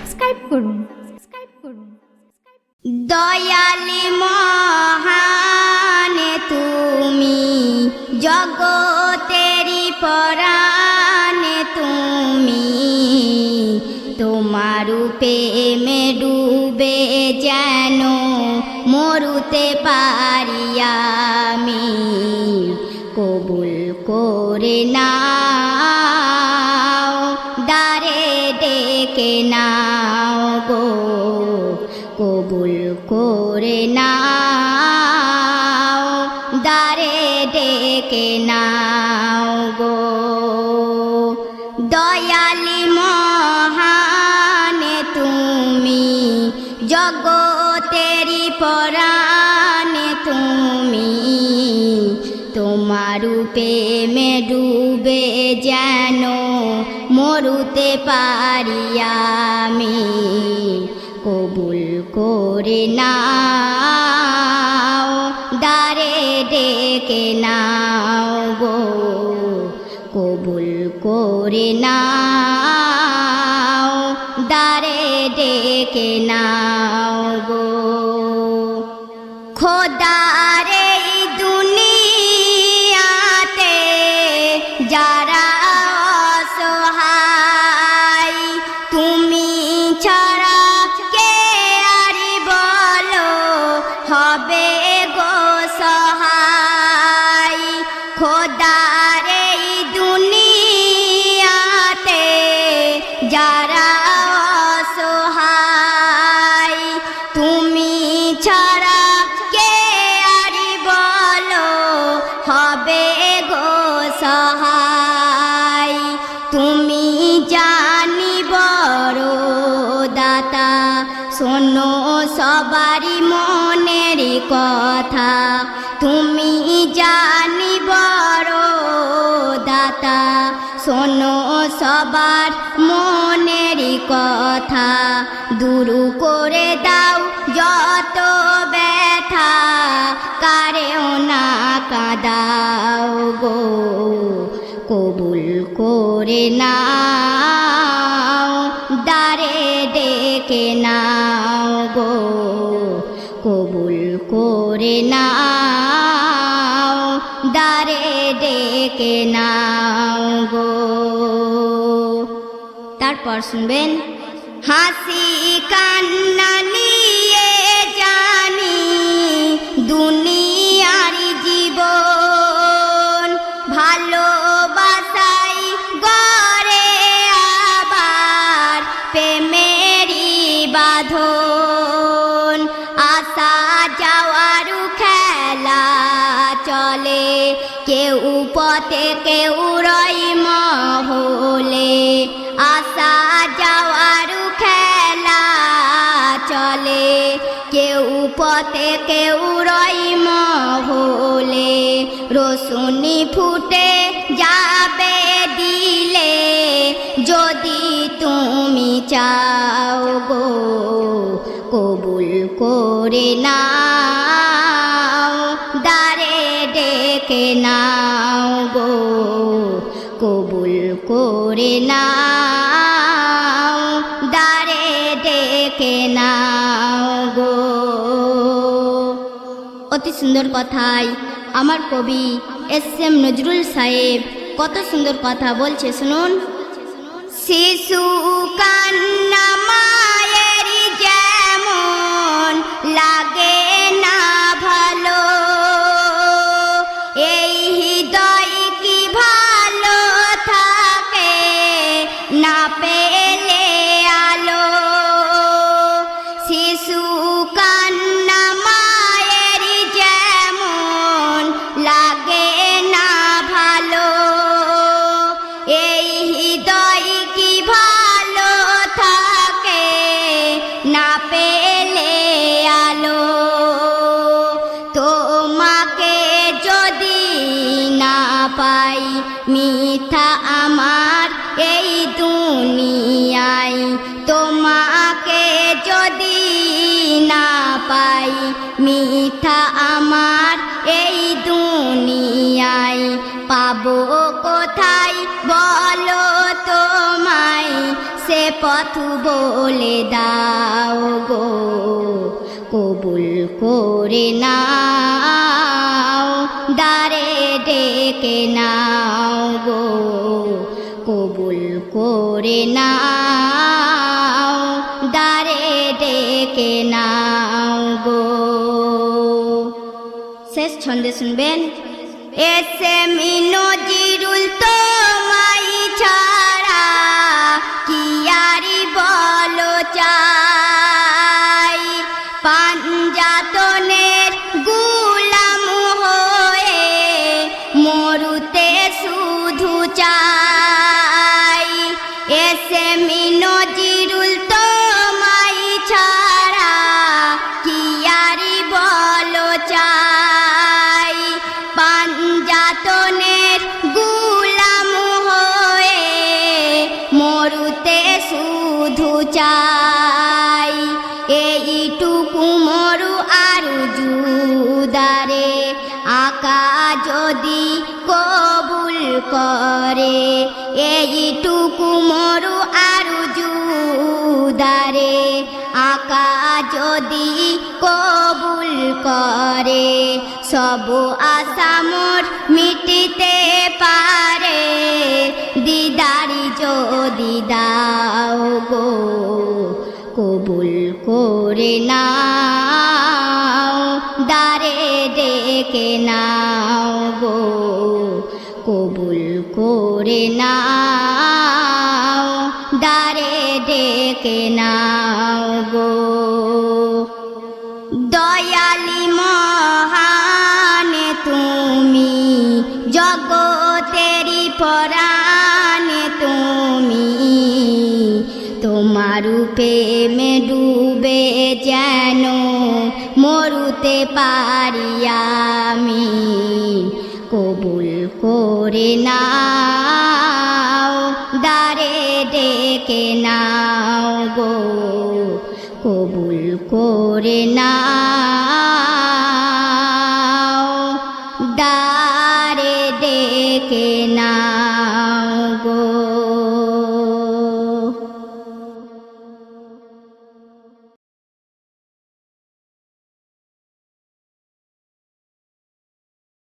Subscribe করুন। দয়ালি মহান তুমি, জগতেরি পরাণ তুমি, তোমার প্রেমে ডুবে যেন মরুতে পারি আমি। কবুল করে নাও, দ্বারে ডেকে নাও গো, কবুল করে নাও, দ্বারে ডেকে নাও গো। দয়ালি মহান তুমি, জগতেরি পরাণ তুমি, তোমার প্রেমে ডুবে যেন মরুতে পারি আমি। কবুল করে নাও, দ্বারে ডেকে নাও গো, কবুল করে নাও, দ্বারে ডেকে নাও গো। খোদার এই দুনিয়াতে যারা অসহায়, তুমি ছাড়া কে আর বলো হবে গো সহায়। খোদার এই দুনিয়াতে যারা অসহায়, তুমি ছাড়া কে আর বলো হবে গো সহায়। তুমি জানি বড় দাতা, শোনো সবারই মনের কথা। তুমি জানি বড় দাতা, শোনো সবার মনের কথা। দূর করে দাও যত ব্যথা, কারেও না কাঁদাও গো, কবুল করে নাও, দ্বারে ডেকে নাও গো, কবুল করে নাও, দ্বারে ডেকে নাও গো। তারপর শুনবেন, হাসি কান্না নিয়ে জানি দুনিয়ার জীবন, ভালোবাসাই গড়ে আবার প্রেমেরই বাঁধন। আসা যাওয়ার খেলা চলে, কেউ পথে কেউ রয় মহলে। আসা যাওয়ার খেলা চলে, কেউ পথে কেউ রয় মহলে। রোশনি ফুটে যাবে দিলে, যদি তুমি চাও গো, কবুল করে নাও, দ্বারে ডেকে নাও গো, কবুল করে নাও, দ্বারে ডেকে নাও গো। অতি সুন্দর কথায় আমার কবি এস.এম. নজরুল সাহেব কত সুন্দর কথা বলছে, শুনুন। শিশু কান্না মায়ের যেমন লাগে না ভালো, এই হৃদয় কি ভালো থাকে না পেলে আলো। শিশু কান্না মায়ের যেমন লাগে না ভালো, এই হৃদয় কি ভালো থাকে না পেলে আলো। তোমাকে যদি না পাই মিথ্যা আমার এই দুনিয়ায়, তোমাকে যদি না পাই মিথ্যা আমার এই দুনিয়ায়, পাবো কোথায় বলো তোমায় সে পথ বলে দাও গো, কবুল করে নাও, দ্বারে ডেকে নাও গো, কবুল করে নাও, দ্বারে ডেকে নাও গো। শেষ ছন্দে শুনবেন। এসে নজিরুল তোমায় ছাড়া কি আরি বলো চাই, পাঞ্জাতনের গুলাম হয়ে মরুতে শুধু চাই। এসে নজিরুল তোমায় ছাড়া কি আরি বলো চাই, পাঞ্জাতনের গুলাম হয়ে মরুতে শুধু চাই। এইটুকু মরু আরজু দ্বারে আকা যদি কবুল করে, এইটুকু মরু আরজু দ্বারে আকা যদি কবুল করে, সব আশা মোর মিটিতে পারে, দিদারি যদি দাও গো, কবুল করে নাও, দ্বারে ডেকে নাও গো, কবুল করে নাও, দ্বারে ডেকে নাও গো। দয়ালি মহান তুমি, জগতেরি পরাণ তুমি, তোমার প্রেমে ডুবে যেন মরুতে পারি আমি, কবুল করে নাও, দ্বারে ডেকে নাও গো, কবুল করে নাও,